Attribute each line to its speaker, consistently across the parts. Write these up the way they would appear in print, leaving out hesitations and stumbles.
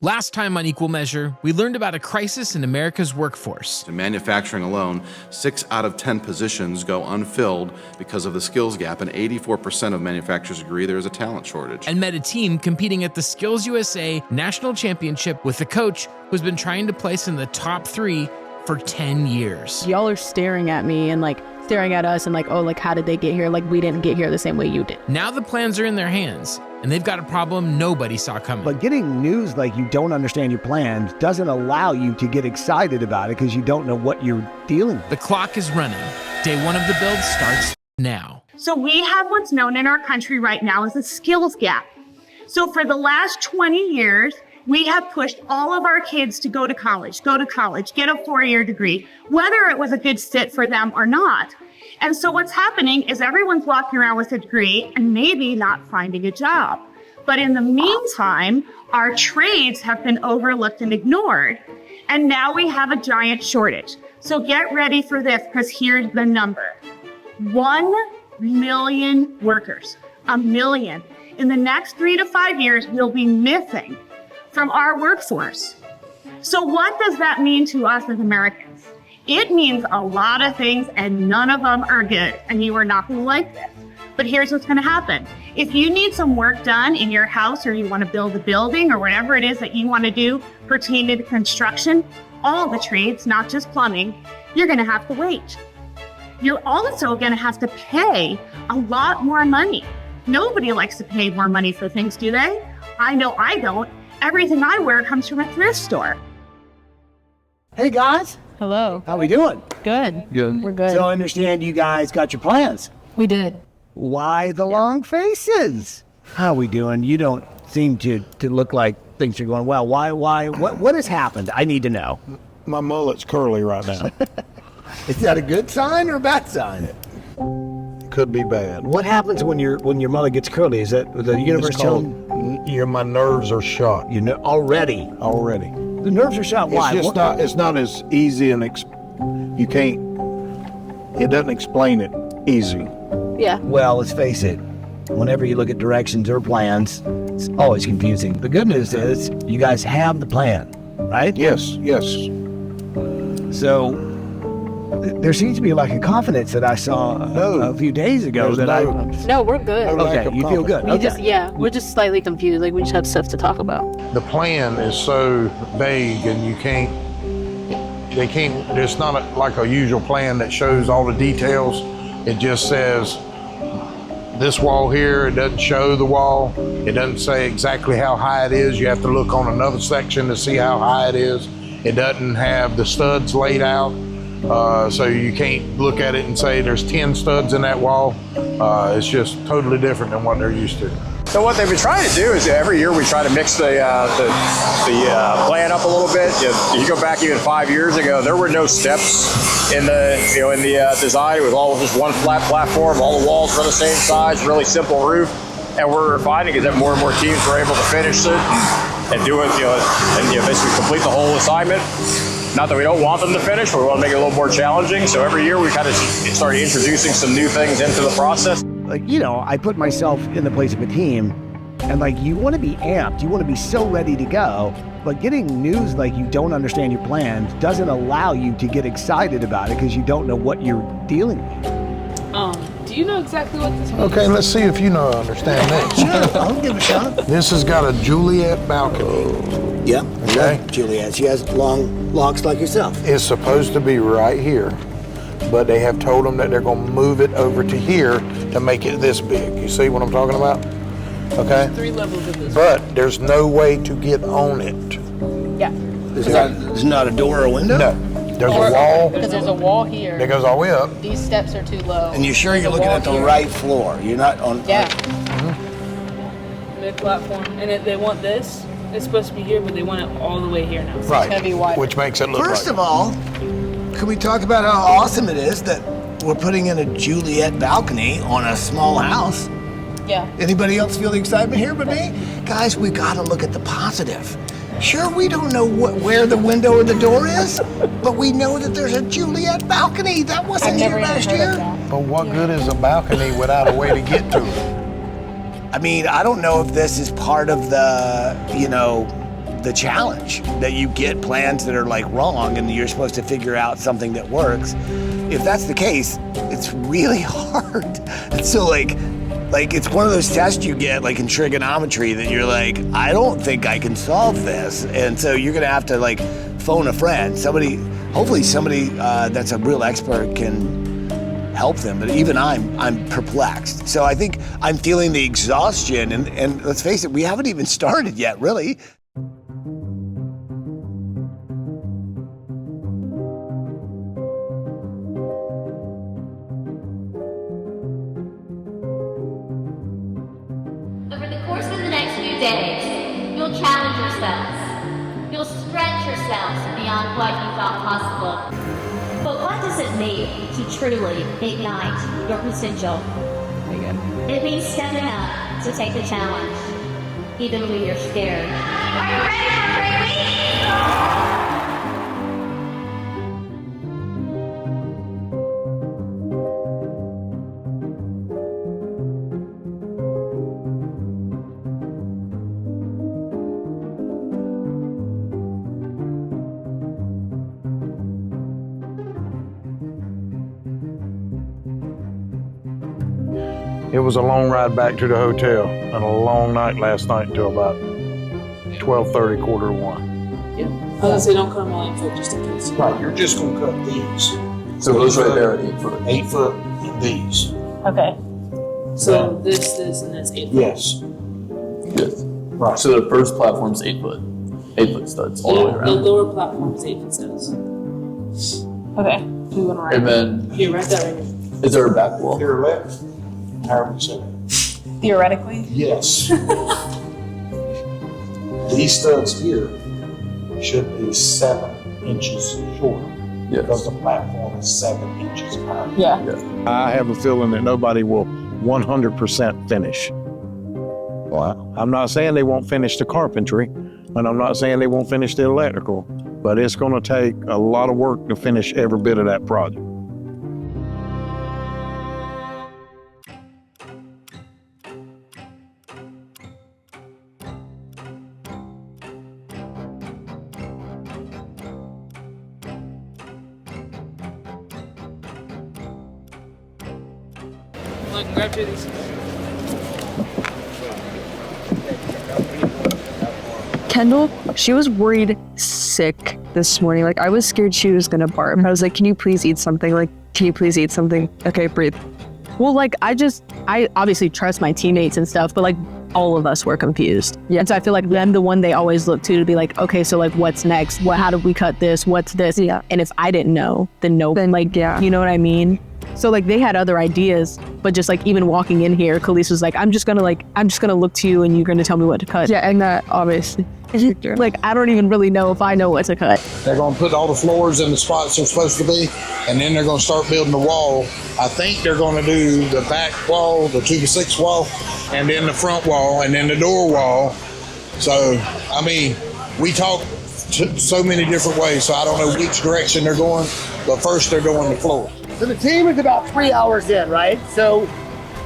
Speaker 1: Last time on Equal Measure, we learned about a crisis in America's workforce.
Speaker 2: In manufacturing alone, 6 out of 10 positions go unfilled because of the skills gap, and 84% of manufacturers agree there is a talent shortage.
Speaker 1: And met a team competing at the SkillsUSA National Championship with a coach who's been trying to place in the top 3 for 10 years.
Speaker 3: Y'all are staring at me and staring at us and how did they get here? We didn't get here the same way you did.
Speaker 1: Now the plans are in their hands, and they've got a problem nobody saw coming.
Speaker 4: But getting news like you don't understand your plans doesn't allow you to get excited about it because you don't know what you're dealing with.
Speaker 1: The clock is running. Day 1 of the build starts now.
Speaker 5: So we have what's known in our country right now as a skills gap. So for the last 20 years, we have pushed all of our kids to go to college, get a 4-year degree, whether it was a good fit for them or not. And so what's happening is everyone's walking around with a degree and maybe not finding a job. But in the meantime, our trades have been overlooked and ignored. And now we have a giant shortage. So get ready for this, because here's the number. 1 million workers, 1 million. In the next 3 to 5 years, we'll be missing from our workforce. So what does that mean to us as Americans? It means a lot of things, and none of them are good, and you are not going to like this. But here's what's going to happen. If you need some work done in your house, or you want to build a building, or whatever it is that you want to do pertaining to construction, all the trades, not just plumbing, you're going to have to wait. You're also going to have to pay a lot more money. Nobody likes to pay more money for things, do they? I know I don't. Everything I wear comes from a thrift store.
Speaker 4: Hey guys,
Speaker 3: Hello.
Speaker 4: how we doing?
Speaker 3: Good. We're good.
Speaker 4: So I understand you guys got your plans.
Speaker 3: We did.
Speaker 4: Why the long faces? How we doing? You don't seem to look like things are going well. Why? What has happened? I need to know.
Speaker 6: My mullet's curly right now.
Speaker 4: Is that a good sign or a bad sign?
Speaker 6: Could be bad.
Speaker 4: What happens when your mullet gets curly? Is that the universe telling
Speaker 6: My nerves are shot.
Speaker 4: you know already?
Speaker 6: Already.
Speaker 4: The nerves are shot. Why?
Speaker 6: It's just not. It's not as easy and you can't. It doesn't explain it easy.
Speaker 3: Yeah.
Speaker 4: Well, let's face it. Whenever you look at directions or plans, it's always confusing. The good news is you guys have the plan, right?
Speaker 6: Yes.
Speaker 4: So there seems to be a confidence that I saw a few days ago.
Speaker 3: No, we're good.
Speaker 4: Okay, you feel good.
Speaker 3: We're just slightly confused. We just have stuff to talk about.
Speaker 6: The plan is so vague, and you can't. They can't. It's not like a usual plan that shows all the details. It just says this wall here. It doesn't show the wall. It doesn't say exactly how high it is. You have to look on another section to see how high it is. It doesn't have the studs laid out. So you can't look at it and say there's 10 studs in that wall. It's just totally different than what they're used to.
Speaker 7: So what they've been trying to do is every year we try to mix the plan up a little bit. If you go back even 5 years ago, there were no steps in the design. It was all just one flat platform. All the walls were the same size, really simple roof. And what we're finding is that more and more teams were able to finish it and do it, basically complete the whole assignment. Not that we don't want them to finish, but we want to make it a little more challenging. So every year we kind of started introducing some new things into the process.
Speaker 4: I put myself in the place of a team, and you want to be amped, you want to be so ready to go, but getting news like you don't understand your plans doesn't allow you to get excited about it because you don't know what you're dealing with.
Speaker 8: Do you know exactly what this means?
Speaker 6: Okay, let's see if you know understand that.
Speaker 4: Sure, I'll give it a shot.
Speaker 6: This has got a Juliet balcony.
Speaker 4: Yep,
Speaker 6: Okay.
Speaker 4: Juliet, she has long locks like yourself.
Speaker 6: It's supposed to be right here, but they have told them that they're going to move it over to here to make it this big. You see what I'm talking about? Okay?
Speaker 8: There's 3 levels of this.
Speaker 6: But there's no way to get on it.
Speaker 8: Yeah.
Speaker 4: There's not a door or a window?
Speaker 6: No. There's a wall
Speaker 8: Because there's a wall here.
Speaker 6: that goes all the way up.
Speaker 8: These steps are too low.
Speaker 4: And you're sure
Speaker 8: There's
Speaker 4: you're
Speaker 8: a
Speaker 4: looking
Speaker 8: wall
Speaker 4: at the
Speaker 8: here.
Speaker 4: right floor? You're not on...
Speaker 8: Yeah. Mid-platform. And if they want this, it's supposed to be here, but they want it all the way here now. So it's going to be wider.
Speaker 6: Which makes it look
Speaker 4: First
Speaker 6: like
Speaker 4: of all, can we talk about how awesome it is that we're putting in a Juliet balcony on a small house?
Speaker 8: Yeah.
Speaker 4: Anybody else feel the excitement here but me? Guys, we gotta look at the positive. Sure, we don't know where the window or the door is, but we know that there's a Juliet balcony. That wasn't here last year.
Speaker 6: But what good is a balcony without a way to get to it?
Speaker 4: I mean, I don't know if this is part of the, the challenge, that you get plans that are like wrong and you're supposed to figure out something that works. If that's the case, it's really hard. And so like it's one of those tests you get like in trigonometry that you're like, I don't think I can solve this. And so you're gonna have to like phone a friend, hopefully somebody that's a real expert can help them, but even I'm perplexed. So I think I'm feeling the exhaustion, and let's face it, we haven't even started yet, really.
Speaker 9: Over the course of the next few days, you'll challenge yourselves. You'll stretch yourselves beyond what you thought possible. But what does it mean to truly ignite your potential? It means stepping up to take the challenge, even when you're scared. Are you ready for a great week?
Speaker 6: It was a long ride back to the hotel and a long night last night until about 12:30, 1:45.
Speaker 8: Yeah. I was gonna say, don't cut them all 8 foot just in case.
Speaker 10: Right, you're just gonna cut these.
Speaker 7: So those right there are 8 foot.
Speaker 10: 8 foot and these.
Speaker 8: Okay. So this, and this 8 foot.
Speaker 10: Yes.
Speaker 7: Yes.
Speaker 10: Right.
Speaker 7: So the first platform's 8 foot. 8 foot studs all the way
Speaker 8: The
Speaker 7: around.
Speaker 8: lower platform is 8 foot studs. Okay. So we wanna write
Speaker 7: And then,
Speaker 8: here, write that right here.
Speaker 7: is there a back wall?
Speaker 10: They're left. However you say it.
Speaker 8: Theoretically?
Speaker 10: Yes. These studs here should be 7 inches shorter.
Speaker 7: Yes.
Speaker 10: Because the platform is 7 inches high.
Speaker 8: Yeah.
Speaker 6: I have a feeling that nobody will 100% finish.
Speaker 4: Wow.
Speaker 6: I'm not saying they won't finish the carpentry, and I'm not saying they won't finish the electrical, but it's gonna take a lot of work to finish every bit of that project.
Speaker 8: Look, grab two of these.
Speaker 11: Kendall, she was worried sick this morning. Like, I was scared she was gonna barf. I was like, can you please eat something? Like, can you please eat something? Okay, breathe.
Speaker 3: Well, like, I obviously trust my teammates and stuff, but like, all of us were confused. Yeah. And so I feel like I'm the one they always look to be like, okay, so like, what's next? How do we cut this? What's this?
Speaker 11: Yeah.
Speaker 3: And if I didn't know, then like,
Speaker 11: yeah.
Speaker 3: You know what I mean? So like, they had other ideas, but just like, even walking in here, Khalees was like, I'm just gonna look to you and you're gonna tell me what to cut.
Speaker 11: Yeah, and that obviously.
Speaker 3: Like, I don't even really know if I know what to cut.
Speaker 10: They're gonna put all the floors in the spots they're supposed to be, and then they're gonna start building the wall. I think they're gonna do the back wall, the 2x6 wall, and then the front wall, and then the door wall. So, I mean, we talk so many different ways, so I don't know which direction they're going, but first they're doing the floor.
Speaker 4: So the team is about 3 hours in, right? So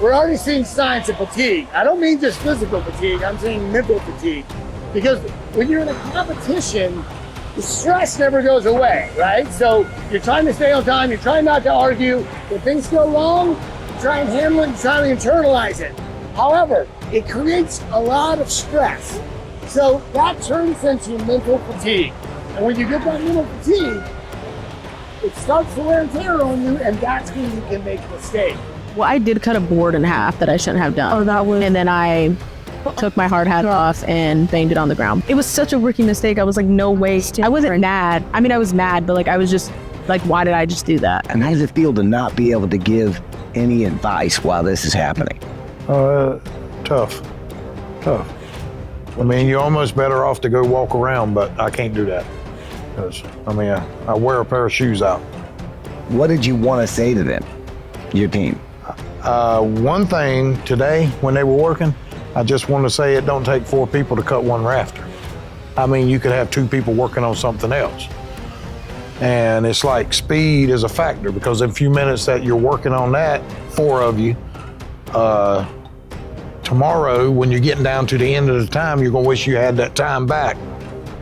Speaker 4: we're already seeing signs of fatigue. I don't mean just physical fatigue, I'm saying mental fatigue. Because when you're in a competition, the stress never goes away, right? So you're trying to stay on time, you're trying not to argue. When things go wrong, you try and handle it, you try to internalize it. However, it creates a lot of stress. So that turns into mental fatigue. And when you get that mental fatigue, it starts to wear and tear on you, and that's when you can make a mistake.
Speaker 3: Well, I did cut a board in half that I shouldn't have done.
Speaker 11: Oh, that was.
Speaker 3: And then I took my hard hat off and banged it on the ground.
Speaker 11: It was such a rookie mistake. I was like, no way.
Speaker 3: I wasn't mad. I mean, I was mad, but like, I was just like, why did I just do that?
Speaker 4: And how does it feel to not be able to give any advice while this is happening?
Speaker 6: Tough. I mean, you're almost better off to go walk around, but I can't do that. 'Cause, I mean, I wear a pair of shoes out.
Speaker 4: What did you want to say to them, your team?
Speaker 6: One thing today, when they were working, I just want to say it don't take 4 people to cut one rafter. I mean, you could have 2 people working on something else. And it's like speed is a factor, because in a few minutes that you're working on that, 4 of you, tomorrow, when you're getting down to the end of the time, you're gonna wish you had that time back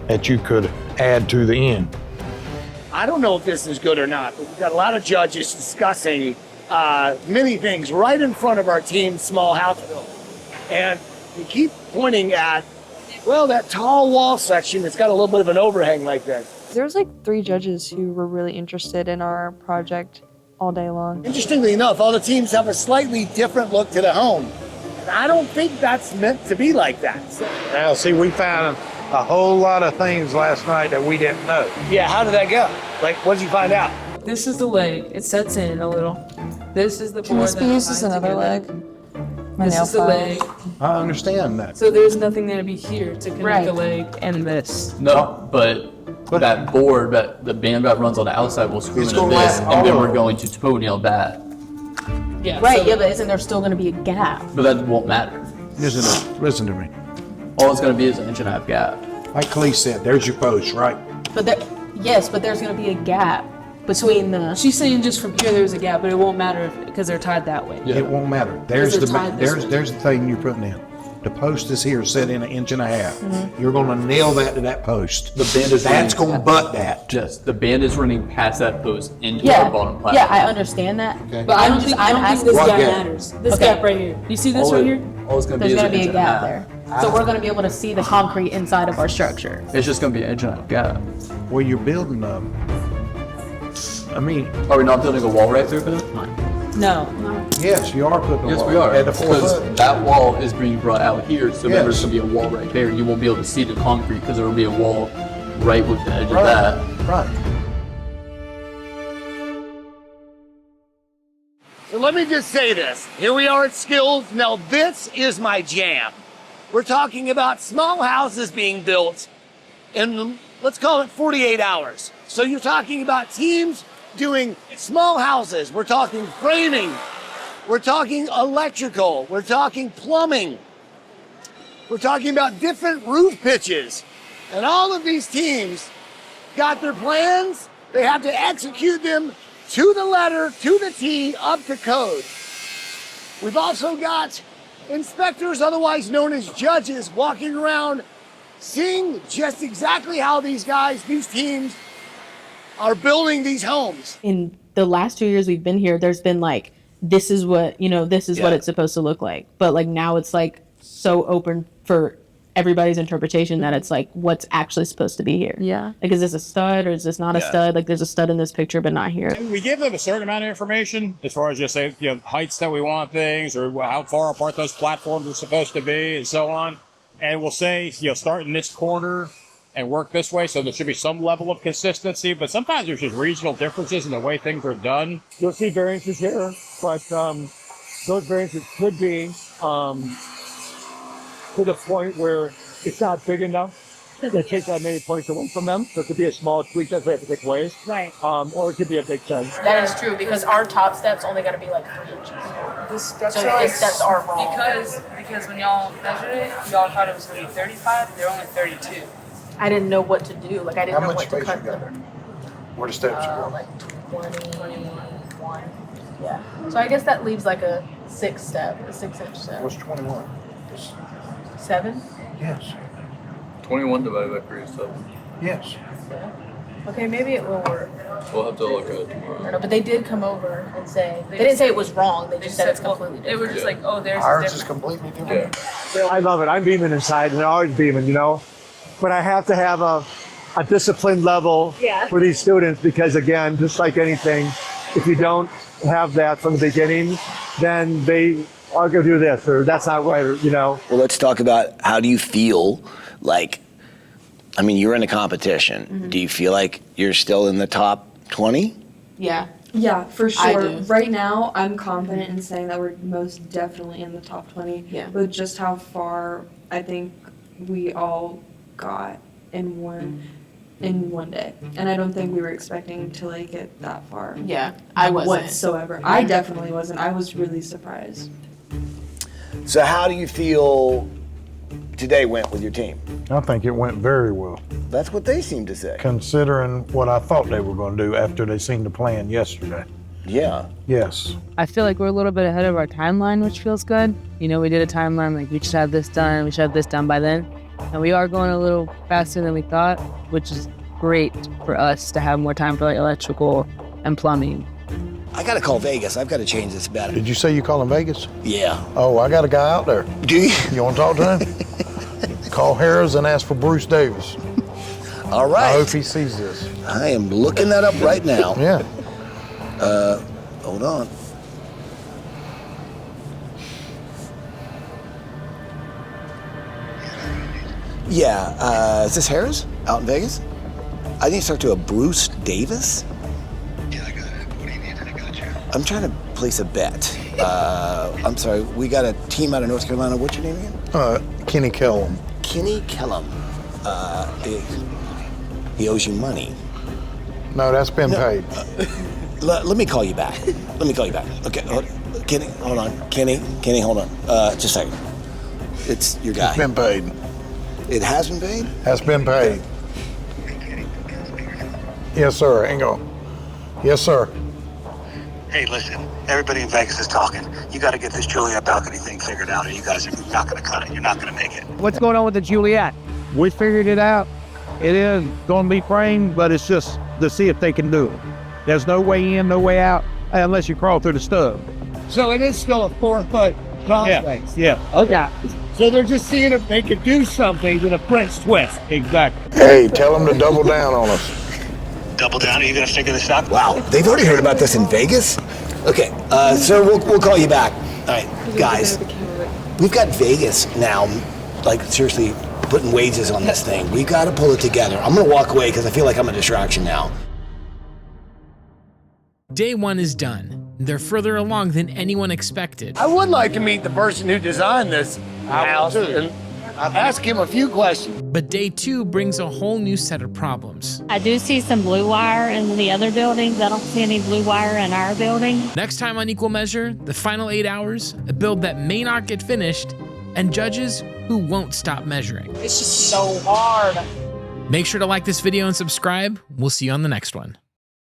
Speaker 6: that you could add to the end.
Speaker 4: I don't know if this is good or not, but we've got a lot of judges discussing many things right in front of our team's small house building. And we keep pointing at, well, that tall wall section that's got a little bit of an overhang like this.
Speaker 11: There was like 3 judges who were really interested in our project all day long.
Speaker 4: Interestingly enough, all the teams have a slightly different look to the home. And I don't think that's meant to be like that.
Speaker 6: Now, see, we found a whole lot of things last night that we didn't know.
Speaker 4: Yeah, how did that go? Like, what did you find out?
Speaker 8: This is the leg. It sets in a little. This is the board.
Speaker 11: Can this be used as another leg?
Speaker 8: This is the leg.
Speaker 6: I understand that.
Speaker 8: So there's nothing there to be here to connect the leg and this.
Speaker 12: No, but that board, the band that runs on the outside will screw into this, and then we're going to toenail that.
Speaker 8: Yeah.
Speaker 3: Right,
Speaker 8: so-
Speaker 3: yeah, but isn't there still going to be a gap?
Speaker 12: But that won't matter.
Speaker 6: Listen to me.
Speaker 12: All it's going to be is an 1.5 inch gap.
Speaker 6: Like Clee said, there's your post, right?
Speaker 3: But but there's going to be a gap between the...
Speaker 8: She's saying just from here there's a gap, but it won't matter because they're tied that way.
Speaker 6: It won't matter. There's
Speaker 8: Because they're tied this way.
Speaker 6: the thing you're putting in. The post is here, set in 1.5 inches. You're going to nail that to that post.
Speaker 12: The band is
Speaker 6: That's going to butt that.
Speaker 12: Yes, the band is running past that post into our bottom platform.
Speaker 3: Yeah, I understand that.
Speaker 6: Okay.
Speaker 8: But I don't think this
Speaker 6: What
Speaker 8: gap
Speaker 6: gap?
Speaker 8: matters. This gap right here. You see this right here?
Speaker 12: All it's going to
Speaker 3: There's
Speaker 12: be is
Speaker 3: going to be a
Speaker 12: 1.5
Speaker 3: gap
Speaker 12: inches.
Speaker 3: there. So we're going to be able to see the concrete inside of our structure.
Speaker 12: It's just going to be an 1.5 inch gap.
Speaker 6: Well, you're building I mean,
Speaker 12: Are we not building a wall right through it?
Speaker 8: No.
Speaker 6: yes, you are putting a
Speaker 12: Yes,
Speaker 6: wall.
Speaker 12: we are.
Speaker 6: At the 4
Speaker 12: Because
Speaker 6: foot.
Speaker 12: that wall is being brought out here, so
Speaker 6: Yes.
Speaker 12: there's going to be a wall right there. You won't be able to see the concrete because there will be a wall right with the edge of that.
Speaker 6: Right.
Speaker 4: So let me just say this. Here we are at Skills. Now this is my jam. We're talking about small houses being built in, let's call it 48 hours. So you're talking about teams doing small houses. We're talking framing. We're talking electrical. We're talking plumbing. We're talking about different roof pitches. And all of these teams got their plans. They have to execute them to the letter, to the T, up to code. We've also got inspectors, otherwise known as judges, walking around seeing just exactly how these teams are building these homes.
Speaker 3: In the last 2 years we've been here, there's been like, this is what it's supposed to look like. But like now it's like so open for everybody's interpretation that it's like what's actually supposed to be here.
Speaker 11: Yeah.
Speaker 3: Like, is this a stud or is this not a stud? Like, there's a stud in this picture, but not here.
Speaker 7: We give them a certain amount of information as far as just say, heights that we want things or how far apart those platforms are supposed to be and so on. And we'll say, start in this corner and work this way. So there should be some level of consistency, but sometimes there's just regional differences in the way things are done. You'll see variances here, but those variances could be to the point where it's not big enough to take that many points away from them. So it could be a small tweak that we have to take away.
Speaker 3: Right.
Speaker 7: Or it could be a big change.
Speaker 3: That is true because our top step's only going to be like 3 inches. So the steps are wrong.
Speaker 8: Because when y'all measured it, y'all thought it was going to be 35. They're only 32.
Speaker 3: I didn't know what to do. Like, I didn't
Speaker 6: How
Speaker 3: know
Speaker 6: much
Speaker 3: what to
Speaker 6: space
Speaker 3: cut
Speaker 6: you got?
Speaker 3: them.
Speaker 6: Where the steps are going?
Speaker 3: Like 21. Yeah. So I guess that leaves like a 6 step, a 6 inch step.
Speaker 6: What's 21?
Speaker 3: 7?
Speaker 6: Yes.
Speaker 12: 21 divided by 3 is 7.
Speaker 6: Yes.
Speaker 3: Okay, maybe it will work.
Speaker 12: We'll have to look at it
Speaker 3: I don't
Speaker 12: tomorrow.
Speaker 3: know, but they did come over and say, they didn't say it was wrong, they just said it's completely
Speaker 8: They
Speaker 3: different.
Speaker 8: were just like, oh, there's
Speaker 6: Ours
Speaker 8: is
Speaker 6: is
Speaker 8: different.
Speaker 6: completely different.
Speaker 7: I love it. I'm beaming inside and they're always beaming, But I have to have a disciplined level for these students because, again, just like anything, if you don't have that from the beginning, then they are going to do this or that's not right,
Speaker 13: Well, let's talk about how do you feel like, you're in a competition.
Speaker 3: Mm-hmm.
Speaker 13: Do you feel like you're still in the top 20?
Speaker 3: Yeah.
Speaker 11: Yeah, for
Speaker 3: I
Speaker 11: sure.
Speaker 3: do.
Speaker 11: Right now, I'm confident in saying that we're most definitely in the top 20.
Speaker 3: Yeah.
Speaker 11: With just how far I think we all got in one day. And I don't think we were expecting to get that far.
Speaker 3: Yeah, I wasn't.
Speaker 11: Whatsoever. I definitely wasn't. I was really surprised.
Speaker 13: So how do you feel today went with your team?
Speaker 6: I think it went very well,
Speaker 13: That's what they seem to say.
Speaker 6: considering what I thought they were going to do after they seen the plan yesterday.
Speaker 13: Yeah.
Speaker 6: Yes.
Speaker 14: I feel like we're a little bit ahead of our timeline, which feels good. We did a timeline, like we should have this done by then.
Speaker 11: And we are going a little faster than we thought, which is great for us to have more time for like electrical and plumbing.
Speaker 13: I gotta call Vegas. I've got to change this bet.
Speaker 6: Did you say you calling Vegas?
Speaker 13: Yeah.
Speaker 6: Oh, I got a guy out there.
Speaker 13: Do you?
Speaker 6: You want to talk to him? Call Harris and ask for Bruce Davis.
Speaker 13: All right.
Speaker 6: I hope he sees this.
Speaker 13: I am looking that up right now.
Speaker 6: Yeah.
Speaker 13: Hold on. Yeah, is this Harris out in Vegas? I need to talk to a Bruce Davis.
Speaker 14: Yeah, I got it. What do you need? I got you.
Speaker 13: I'm trying to place a bet. I'm sorry, we got a team out of North Carolina. What's your name again?
Speaker 6: Kenny Kellum.
Speaker 13: Kenny Kellum. He owes you money.
Speaker 6: No, that's been paid.
Speaker 13: Let me call you back. Let me call you back. Okay, Kenny, hold on. Kenny, hold on. Just a second. It's your guy.
Speaker 6: It's been paid.
Speaker 13: It has been paid?
Speaker 6: Has been paid. Yes, sir. Hang on. Yes, sir.
Speaker 14: Hey, listen, everybody in Vegas is talking. You got to get this Juliet balcony thing figured out, or you guys are not going to cut it. You're not going to make it.
Speaker 15: What's going on with the Juliet? We figured it out. It is going to be framed, but it's just to see if they can do it. There's no way in, no way out, unless you crawl through the stub.
Speaker 16: So it is still a 4-foot crossface.
Speaker 15: Yeah.
Speaker 16: Okay. So they're just seeing if they could do something with a French twist.
Speaker 15: Exactly.
Speaker 6: Hey, tell them to double down on us.
Speaker 14: Double down? Are you going to figure this out?
Speaker 13: Wow, they've already heard about this in Vegas? Okay, sir, we'll call you back. All right, guys, we've got Vegas now, like seriously putting wages on this thing. We got to pull it together. I'm going to walk away because I feel like I'm a distraction now.
Speaker 1: Day 1 is done. They're further along than anyone expected.
Speaker 16: I would like to meet the person who designed this house and ask him a few questions.
Speaker 1: But day 2 brings a whole new set of problems.
Speaker 17: I do see some blue wire in the other buildings. I don't see any blue wire in our building.
Speaker 1: Next time on Equal Measure, the final 8 hours, a build that may not get finished, and judges who won't stop measuring.
Speaker 16: It's just so hard.
Speaker 1: Make sure to like this video and subscribe. We'll see you on the next one.